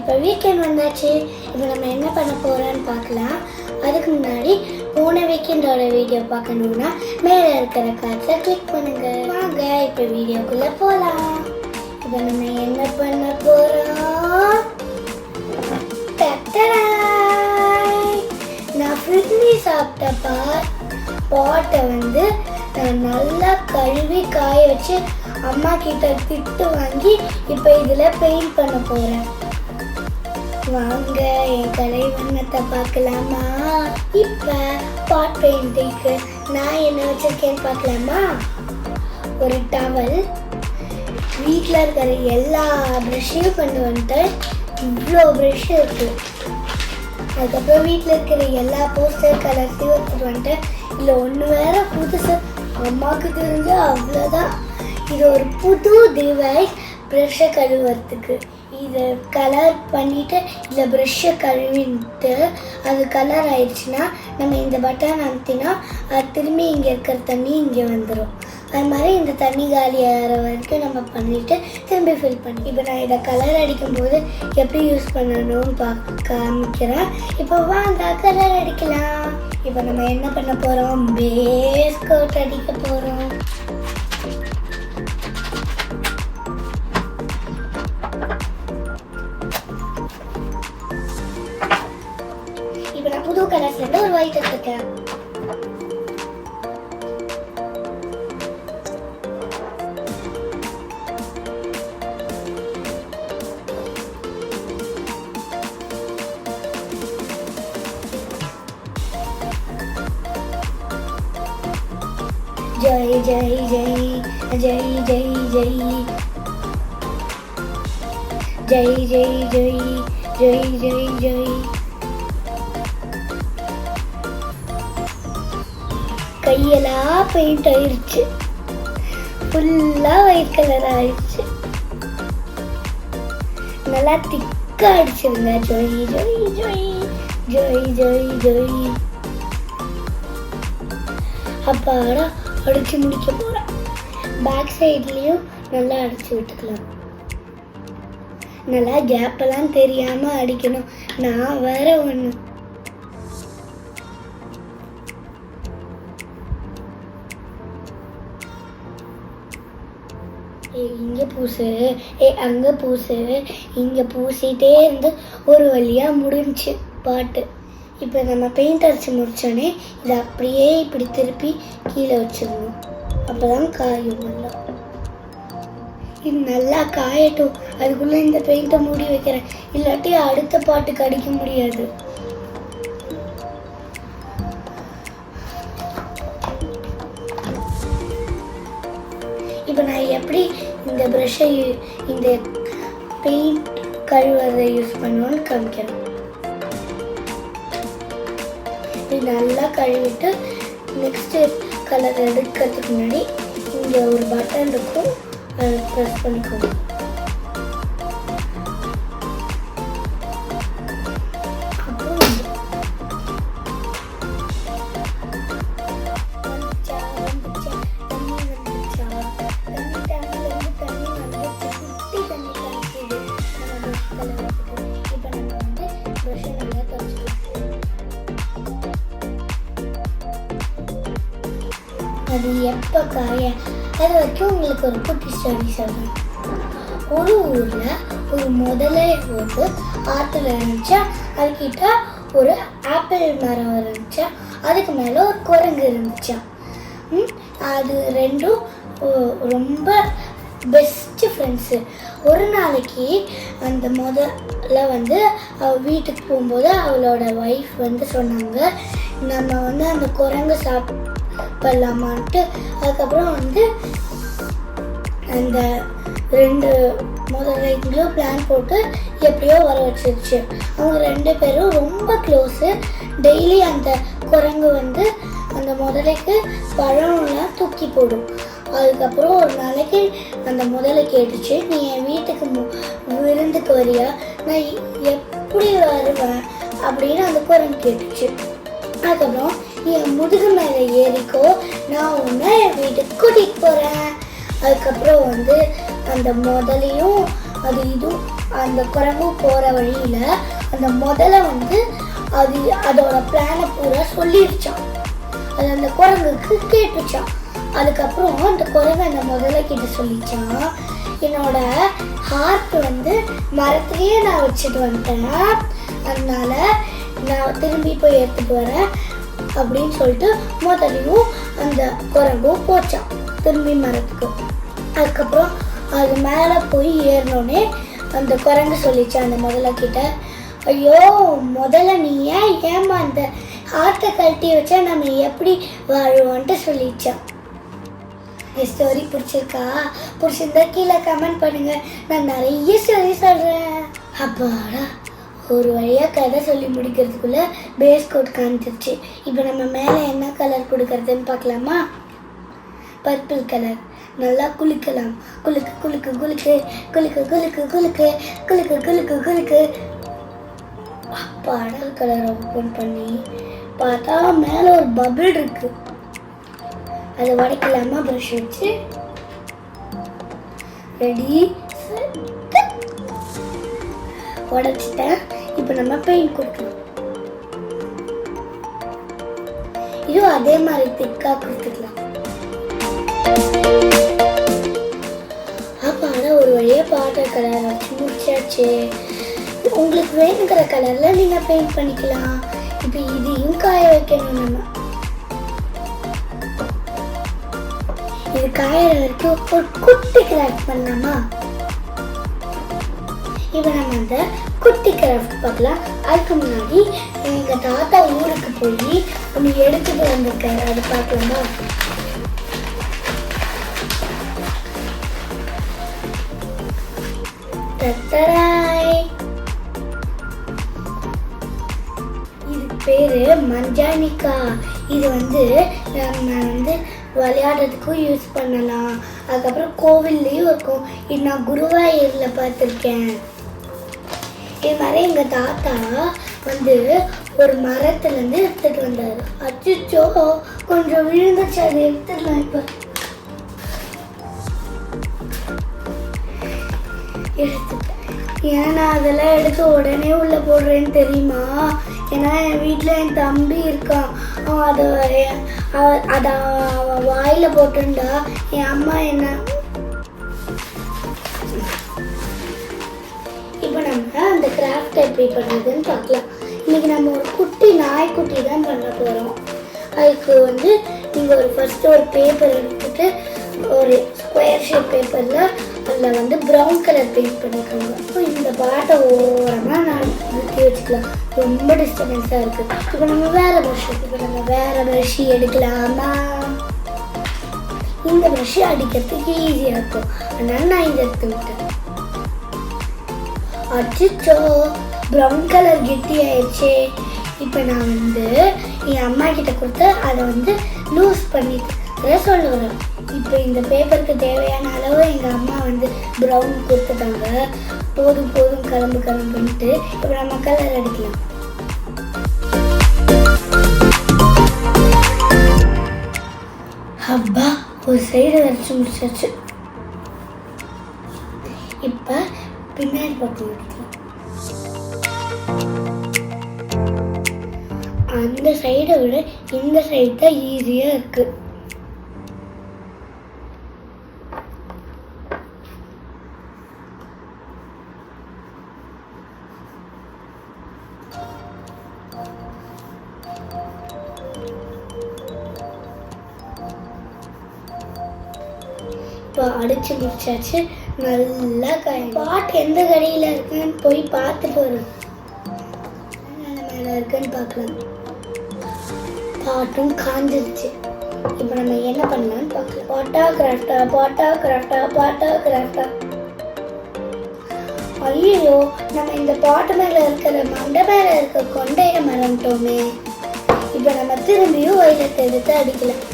இப்போ வீக்கெண்ட் வந்தாச்சு. இப்போ நம்ம என்ன பண்ண போகிறோன்னு பார்க்கலாம். அதுக்கு முன்னாடி போன வீக்கெண்டோட வீடியோ பார்க்கணுன்னா மேலே இருக்கிற கார்ட்ஸை கிளிக் பண்ணுங்கள். வாங்க இப்போ வீடியோக்குள்ளே போகலாம். இப்போ நம்ம என்ன பண்ண போகிறோம்? நான் ஃப்ரிட்ஜி சாப்பிட்ட பாட்டை வந்து நான் நல்லா கழுவி காய வச்சு அம்மா கிட்ட திட்டு வாங்கி இப்போ இதில் பெயிண்ட் பண்ண போகிறேன். வாங்க என் கலை வண்ணத்தை பார்க்கலாமா? இப்போ பாட் பெயிண்டிங்க்கு நான் என்ன வச்சுருக்கேன்னு பார்க்கலாமா? ஒரு டவல், வீட்டில் இருக்கிற எல்லா ப்ரஷ்ஷையும் கொண்டு வந்துட்டு இவ்வளோ ப்ரஷ் இருக்குது. அதுக்கப்புறம் வீட்டில் இருக்கிற எல்லா போஸ்டர் கலர்ஸையும் எடுத்துகிட்டு வந்துட்டு இல்லை ஒன்று வேறு புதுசு அம்மாவுக்கு தெரிஞ்சு அவ்வளோதான். இது ஒரு புது டிவைஸ் ப்ரஷ்ஷை கழுவுறதுக்கு. இதை கலர் பண்ணிவிட்டு இல்லை ப்ரஷ்ஷை கழுவிட்டு அது கலர் ஆயிடுச்சுன்னா நம்ம இந்த பட்டன் அமுத்தினா அது திரும்பி இங்கே இருக்கிற தண்ணி இங்கே வந்துடும். அது மாதிரி இந்த தண்ணி காலி ஆகிற வரைக்கும் நம்ம பண்ணிவிட்டு திரும்பி ஃபில் பண்ணி இப்போ நான் இதை கலர் அடிக்கும்போது எப்படி யூஸ் பண்ணணும்னு காமிக்கிறேன். இப்போ வாங்க கலர் அடிக்கலாம். இப்போ நம்ம என்ன பண்ண போகிறோம்? பேஸ் கோட் அடிக்க போகிறோம். இப்போ நான் புது கலர்ஸ்லேருந்து ஒரு ஒயிட் எடுத்துருக்கேன். ஜெய் ஜெய் ஜெய் ஜெய் ஜெய் ஜெய் ஜெய் ஜெய் ஜெய் ஜெய் ஜெய் ஜெய். கையெல்லாம் பெயிண்ட் ஆயிடுச்சு, ஃபுல்லாக ஒயிட் கலர் ஆயிடுச்சு. நல்லா திக்காக அடிச்சிருங்க. ஜெய் ஜெய் ஜெய் ஜெய் ஜெய் ஜெய். அப்பாடா அடிச்சு முடிக்க போகிறேன். பேக் சைட்லேயும் நல்லா அடிச்சு விட்டுக்கலாம். நல்லா கேப்பெல்லாம் தெரியாமல் அடிக்கணும். நான் வேற ஒன்று இங்கே பூசு, அங்கே பூசு, இங்கே பூசிகிட்டே இருந்து ஒரு வழியாக முடிஞ்சு பாட்டு. இப்போ நம்ம பெயிண்ட் அடித்து முடித்தோடனே இதை அப்படியே இப்படி திருப்பி கீழே வச்சிடணும். அப்போ தான் காயும் நல்லா. இது நல்லா காயட்டும். அதுக்குள்ளே இந்த பெயிண்ட்டை மூடி வைக்கிறேன், இல்லாட்டி அடுத்த பாட்டுக்கு அடிக்க முடியாது. இப்போ நான் எப்படி இந்த ப்ரஷ்ஷை இந்த பெயிண்ட் கழுவதை யூஸ் பண்ணுவோன்னு காமிக்கிறேன். இது நல்லா கழுவிட்டு நெக்ஸ்ட்டு கலர் எடுக்கிறதுக்கு முன்னாடி இங்கே ஒரு பட்டன் இருக்கும், அதை ப்ரெஸ் பண்ணிக்கோங்க. அது எப்போ காய அது வரைக்கும் உங்களுக்கு ஒரு குட்டி ஸ்டோரி சொல்கிறேன். ஒரு ஊரில் ஒரு முதலே வந்து ஆற்றுல இருந்துச்சா, அதுக்கிட்ட ஒரு ஆப்பிள் மரம் இருந்துச்சா, அதுக்கு மேலே ஒரு குரங்கு இருந்துச்சா. அது ரெண்டும் ரொம்ப பெஸ்ட்டு ஃப்ரெண்ட்ஸு. ஒரு நாளைக்கு அந்த முதல்ல வந்து அவள் வீட்டுக்கு போகும்போது அவளோட ஒய்ஃப் வந்து சொன்னாங்க, நம்ம வந்து அந்த குரங்கு சாப்பிடலாமான்ட்டு. அதுக்கப்புறம் வந்து அந்த ரெண்டு முதலைங்களும் பிளான் போட்டு எப்படியோ வர வச்சிருச்சு. அவங்க ரெண்டு பேரும் ரொம்ப க்ளோஸு. டெய்லி அந்த குரங்கு வந்து அந்த முதலைக்கு பழம்லாம் தூக்கி போடும். அதுக்கப்புறம் ஒரு நாளைக்கு அந்த முதலை கேட்டுச்சு, நீ என் வீட்டுக்கு விருந்துக்கு வரியா? நான் எப்படி வருவேன் அப்படின்னு அந்த குரங்கு கேட்டுச்சு. அதுக்கப்புறம் நீ என் முதுகு மேலே ஏறிக்கோ, நான் உன்னை என் வீட்டுக்கு கூட்டிகிட்டு போகிறேன். அதுக்கப்புறம் வந்து அந்த முதலையும் அது இதுவும் அந்த குரங்கு போகிற வழியில் அந்த முதல்ல வந்து அதோட பிளானை பூரா சொல்லிடுச்சான். அது அந்த குரங்குக்கு கேட்டுச்சான். அதுக்கப்புறம் அந்த குரங்கு அந்த முதல்ல கிட்ட சொல்லிச்சான், என்னோட ஹார்ட் வந்து மரத்துலேயே நான் வச்சுட்டு வந்துட்டேன், அதனால நான் திரும்பி போய் எடுத்துட்டு வரேன் அப்படின்னு சொல்லிட்டு முதலையும் அந்த குரங்கும் போச்சான் திரும்பி மரத்துக்கு. அதுக்கப்புறம் அது மேலே போய் ஏறினோடனே அந்த குரங்கு சொல்லிச்சான் அந்த முதல்ல கிட்ட, ஐயோ முதல்ல நீ ஏமா அந்த ஹார்ட்டை கழட்டி வச்சா நம்ம எப்படி வாழுவோன்ட்டு சொல்லிச்சான். இந்த ஸ்டோரி பிடிச்சிருக்கா? பிடிச்சிருந்தா கீழே கமெண்ட் பண்ணுங்க. நான் நிறைய ஸ்டோரி சொல்கிறேன். அப்பாடா, ஒரு வழியாக கதை சொல்லி முடிக்கிறதுக்குள்ளே பேஸ் கோட் காமிச்சிருச்சு. இப்போ நம்ம மேலே என்ன கலர் கொடுக்கறதுன்னு பார்க்கலாமா? Purple colour. நல்லா குளிக்கலாம். குலுக்கு குலுக்கு குலுக்கு குலுக்கு குலுக்கு குலுக்கு குலுக்கு குலுக்கு குலுக்கு. அப்பாடல் கலர் ஓப்பன் பண்ணி பார்த்தா மேலே ஒரு பபிள் இருக்கு. அதை உடைக்கலாமா? ப்ரஷ் வச்சு ரெடி உடைச்சிட்டேன். இப்போ நம்ம பெயிண்ட் கொடுக்கலாம். இதுவும் அதே மாதிரி திக்கா கொடுத்துக்கலாம். அப்பாட ஒரு வழியா வாட்டர் கலர் வச்சு முடிச்சாச்சு. உங்களுக்கு வேணுங்கிற கலர்ல நீங்க பெயிண்ட் பண்ணிக்கலாம். இப்போ இதையும் காய வைக்கணும். நம்ம இது காயற வரைக்கும் ஒரு குட்டி கிராஃப்ட் பண்ணலாமா? இப்போ நம்ம அந்த குட்டி கிராஃப்ட் பார்க்கலாம். அதுக்கு முன்னாடி எங்க தாத்தா ஊருக்கு போய் ஒன்று எடுத்துட்டு வந்திருக்காரு, அது பார்க்கலாமா? இது பேரு மஞ்சானிக்கா. இது வந்து நம்ம வந்து விளையாடுறதுக்கும் யூஸ் பண்ணலாம். அதுக்கப்புறம் கோவில்லையும் இருக்கும். இது நான் குருவாயூரில் பார்த்துருக்கேன். இது மாதிரி எங்கள் தாத்தா வந்து ஒரு மரத்துலேருந்து எடுத்துகிட்டு வந்தார். அச்சோ கொஞ்சம் விழுந்துச்சு, அதை எடுத்துடலாம். இப்போ எடுத்துட்டேன். ஏன்னா அதெல்லாம் எடுத்து உடனே உள்ளே போடுறேன்னு தெரியுமா? ஏன்னா என் வீட்டில் என் தம்பி இருக்கான். அதை வாயில் போட்டுண்டா என் அம்மா என்ன. இப்போ நம்ம அந்த கிராஃப்ட் எப்படி பண்ணுறதுன்னு பார்க்கலாம். இன்னைக்கு நம்ம ஒரு குட்டி நாய்க்குட்டி தான் பண்ண போகிறோம். அதுக்கு வந்து நீங்கள் ஃபர்ஸ்ட்டு ஒரு பேப்பர் எடுத்துட்டு ஒரு ஸ்கொயர் ஷேப் பேப்பரில் அதில் வந்து ப்ரௌன் கலர் பெயிண்ட் பண்ணிக்கோங்க. ஸோ இந்த பாட்டை ஓரமாக நான் நிறுத்தி வச்சுக்கலாம். ரொம்ப டிஸ்டர்பன்ஸாக இருக்குது. இப்போ நம்ம வேறு ப்ரஷ் எடுக்கலாமா? இந்த ப்ரஷ் அடிக்கிறதுக்கு ஈஸியாக இருக்கும், அதனால நான் இதை எடுத்து விட்டேன். அச்சோ ப்ரௌன் கலர் கெட்டி ஆயிடுச்சு. இப்போ நான் வந்து என் அம்மா கிட்ட கொடுத்து அதை வந்து லூஸ் பண்ணிட்டு சொல்லுவேன். இப்போ இந்த பேப்பருக்கு தேவையான அளவு எங்கள் அம்மா வந்து ப்ரௌன் கொடுத்துட்டாங்க. போதும் கிளம்புன்ட்டு இப்போ நம்ம கலர் அடிக்கலாம். அப்பா ஒரு சைடு வரைச்சி முடிச்சாச்சு. இப்போ பின்னாடி பக்கம் அடிக்கலாம். அந்த சைடை விட இந்த சைடு தான் ஈஸியாக இருக்கு. இப்போ அடிச்சு முடிச்சாச்சு. நல்லா பாட்டு எந்த கடையில் இருக்குன்னு போய் பார்த்துட்டு வரும். மேலே இருக்குன்னு பார்க்கலாம். பாட்டும் காஞ்சிருச்சு. இப்போ நம்ம என்ன பண்ணலாம்னு பார்க்கலாம். பாட்டா கிராஃப்டா. ஐயோ நம்ம இந்த பாட்டு மேலே இருக்கிற மண்டை மேலே இருக்க கொண்டைய மறந்துட்டோமே. இப்போ நம்ம திரும்பியும் வயலத்தை எடுத்து அடிக்கலாம்.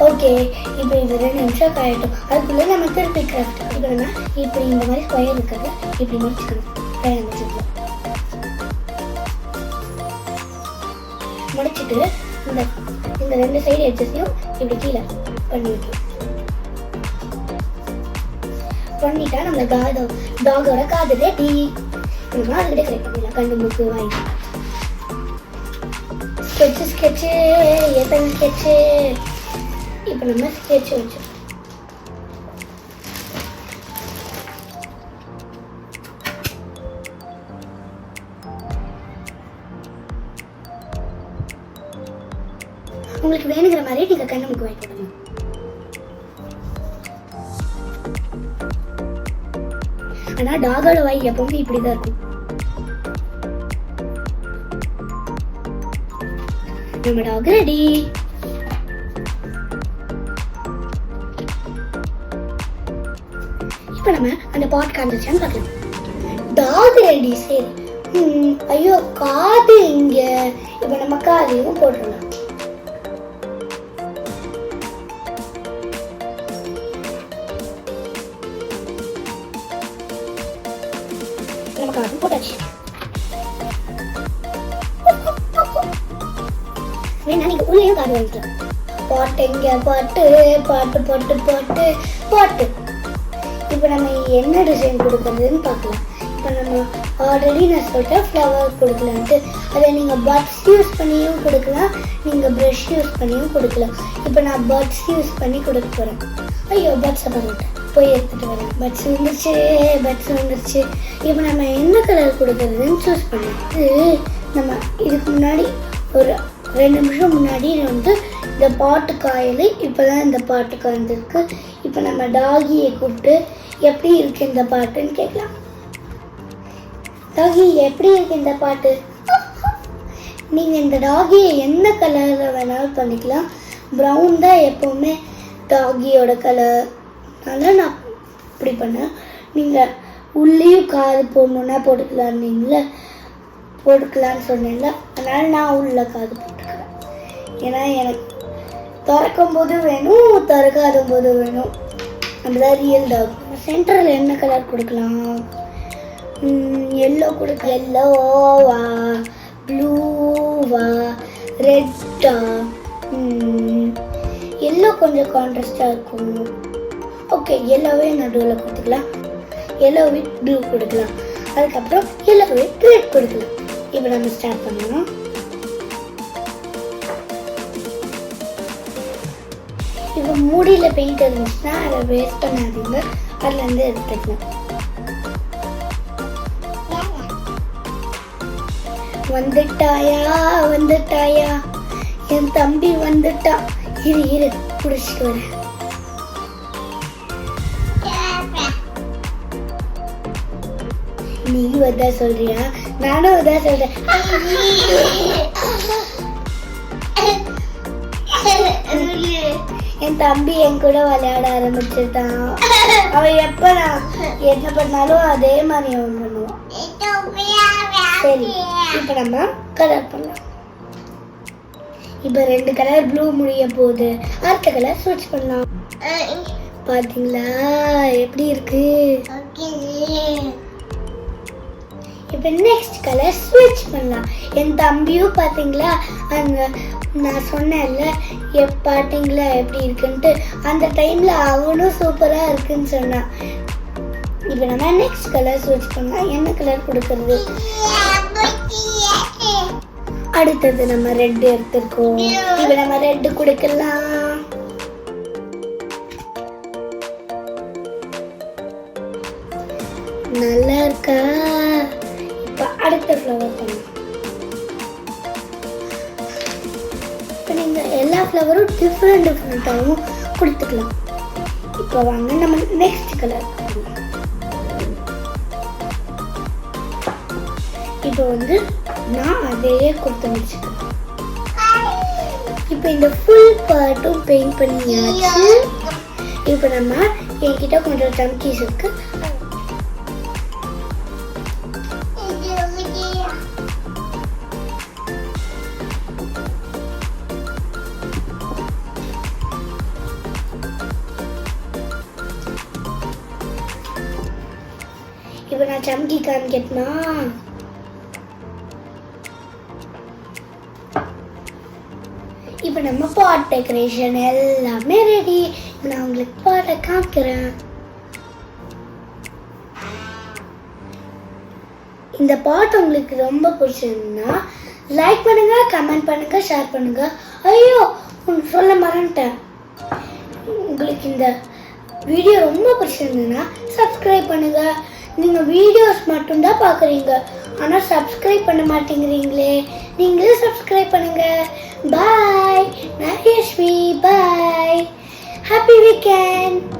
ஓகே, இப்போ இது 2 நிமிஷம் காயட்டும். அதுக்குள்ளே நம்ம திருப்பி கிராஃப்ட் பண்ணிக்கணும்னா இப்படி இந்த மாதிரி ஸ்கொயர் இருக்கிறது இப்படி முடிச்சுக்கணும். முடிச்சுட்டு இந்த 2 சைடு எட்ஜஸையும் இப்படி கீழே பண்ணிட்டோம். பண்ணிட்டா நம்ம டாகோட காது ரெடி. நம்ம அதுக்கிட்ட கரெக்ட் பண்ணிடலாம். கண்ணு மூக்கு வாங்கி ஸ்கெட்சு எத்தனை ஸ்கெட்சு. இப்போ நம்ம ஸ்கெட்ச் வச்சோம். உங்களுக்கு வேணுங்கிற மாதிரி நீங்க கண்ணு மூக்கு வாங்கி போடணும். ஆனா டாகோட வாய் எப்பவுமே இப்படிதான் இருக்கும். நம்ம டாக் ரெடி. இப்ப நம்ம அந்த பாட் காமிச்சான்னு பார்க்கலாம். டாக் ரெடி. சரி. ஐயோ காது இங்க. இப்ப நம்ம காதையும் போட்டுடலாம். நம்ம காது போட்டாச்சு. வேணா நீங்க உள்ளேயும் காது வாங்கிக்கலாம். பாட்டு எங்க பாட்டு பாட்டு பாட்டு பாட்டு பாட்டு. இப்போ நம்ம என்ன டிசைன் கொடுக்கறதுன்னு பார்க்கலாம். இப்போ நம்ம ஆல்ரெடி நான் சொல்லிட்டேன் ஃப்ளவர் கொடுக்கலான்ட்டு. அதை நீங்கள் பட்ஸ் யூஸ் பண்ணியும் கொடுக்கலாம், நீங்கள் ப்ரஷ் யூஸ் பண்ணியும் கொடுக்கலாம். இப்போ நான் பட்ஸ் யூஸ் பண்ணி கொடுக்க போகிறேன். ஐயோ பட்ஸை பண்ணிட்டேன், போய் எடுத்துகிட்டு வரேன். பட்ஸ் வந்துருச்சு. இப்போ நம்ம என்ன கலர் கொடுக்கறதுன்னு சூஸ் பண்ணலாம். நம்ம இதுக்கு முன்னாடி ஒரு 2 நிமிஷம் முன்னாடி வந்து இந்த பாட்டு காயல். இப்போ தான் இந்த பாட்டு காய்ந்திருக்கு. இப்போ நம்ம டாகியை கூப்பிட்டு எப்படி இருக்கு இந்த பாட்டுன்னு கேட்கலாம். டாகி எப்படி இருக்கு இந்த பாட்டு? நீங்கள் இந்த டாகியை என்ன கலரில் வேணாலும் பண்ணிக்கலாம். ப்ரௌன் தான் எப்போவுமே டாகியோட கலர். அதனால் நான் இப்படி பண்ணேன். நீங்கள் உள்ளேயும் காது போடணுன்னா போட்டுக்கலான்னு சொன்னீங்களா, அதனால் நான் உள்ள காது போட்டுக்கிறேன். ஏன்னா எனக்கு திறக்கும் போது வேணும், திறக்காத போது வேணும். அப்படிதான் ரியல் டாக். சென்டரில் என்ன கலர் கொடுக்கலாம்? எல்லோ எல்லோவா, ப்ளூவா, ரெட்டா? எல்லோ கொஞ்சம் கான்ட்ராஸ்டாக இருக்கும். ஓகே, எல்லோவே நடுவில் கொடுத்துக்கலாம். எல்லோ வித் ப்ளூ கொடுக்கலாம். அதுக்கப்புறம் எல்லோ வித் ரெட் கொடுக்கலாம். இப்போ நம்ம ஸ்டார்ட் பண்ணலாம். இப்போ மூடியில் பெயிண்ட் இருந்துச்சுன்னா அதை வேஸ்ட் பண்ணாதீங்க, அதுலேருந்து எடுத்துக்கலாம். வந்துட்டாயா என் தம்பி வந்துட்டா. இரு பிடிச்சிட்டு வரேன். நீ வந்தா சொல்றியா? நானும் வந்தா சொல்றேன். என் தம்பி என் கூட விளையாட ஆரம்பிச்சுட்டான். அவன் எப்ப நான் என்ன பண்ணாலும் அதே மாதிரி அவன் பண்ணுவான். சரி, இப்ப நம்ம கலர் பண்ணலாம். இப்ப 2 கலர் ப்ளூ முடிய போகுது. அடுத்த கலர் ஸ்விட்ச் பண்ணலாம். பாத்தீங்களா எப்படி இருக்கு? இப்போ நெக்ஸ்ட் கலர் ஸ்விட்ச் பண்ணலாம். என் தம்பியும் பார்த்தீங்களா, அங்கே நான் சொன்னேன்ல பார்த்தீங்களா எப்படி இருக்குன்ட்டு, அந்த டைமில் அவனும் சூப்பராக இருக்குன்னு சொன்னான். இப்போ நம்ம நெக்ஸ்ட் கலர் ஸ்விட்ச் பண்ணலாம். என்ன கலர் கொடுக்கறது? அடுத்தது நம்ம ரெட் எடுத்துருக்கோம். இப்போ நம்ம ரெட் கொடுக்கலாம். நல்லா இருக்கா? அடுத்த ஃப்ளவர் பண்ணலாம். இப்போ நீங்கள் எல்லா ஃப்ளவரும் டிஃப்ரெண்ட்டாகவும் கொடுத்துக்கலாம். இப்போ வாங்க நம்ம நெக்ஸ்ட் கலர் பண்ணலாம். இப்போ வந்து நான் அதையே கொடுத்து முடிச்சுக்கிறேன். இப்போ இந்த ஃபுல் பார்ட்டும் பெயிண்ட் பண்ணியாச்சு. இப்போ நம்ம என்கிட்ட கொஞ்சம் சம்கீஸ் இருக்கு. இப்போ நான் சம்கி காமிக்கட்டுமா? இப்போ இப்போ நம்ம பாட் டெக்கரேஷன் எல்லாமே ரெடி. நான் உங்களுக்கு பாட்டை காமிக்கிறேன். இந்த பாட் உங்களுக்கு ரொம்ப பிடிச்சிருந்தா லைக் பண்ணுங்க, கமெண்ட் பண்ணுங்க, ஷேர் பண்ணுங்க. ஐயோ சொல்ல மறந்துட்டேன். உங்களுக்கு இந்த வீடியோ ரொம்ப பிடிச்சிருந்ததுன்னா சப்ஸ்கிரைப் பண்ணுங்க. நீங்க வீடியோஸ் மட்டும்தான் பார்க்குறீங்க, ஆனால் சப்ஸ்கிரைப் பண்ண மாட்டேங்கிறீங்களே. நீங்களே சப்ஸ்கிரைப் பண்ணுங்க. பாய். நான் யஷ்மி. பாய். Happy weekend.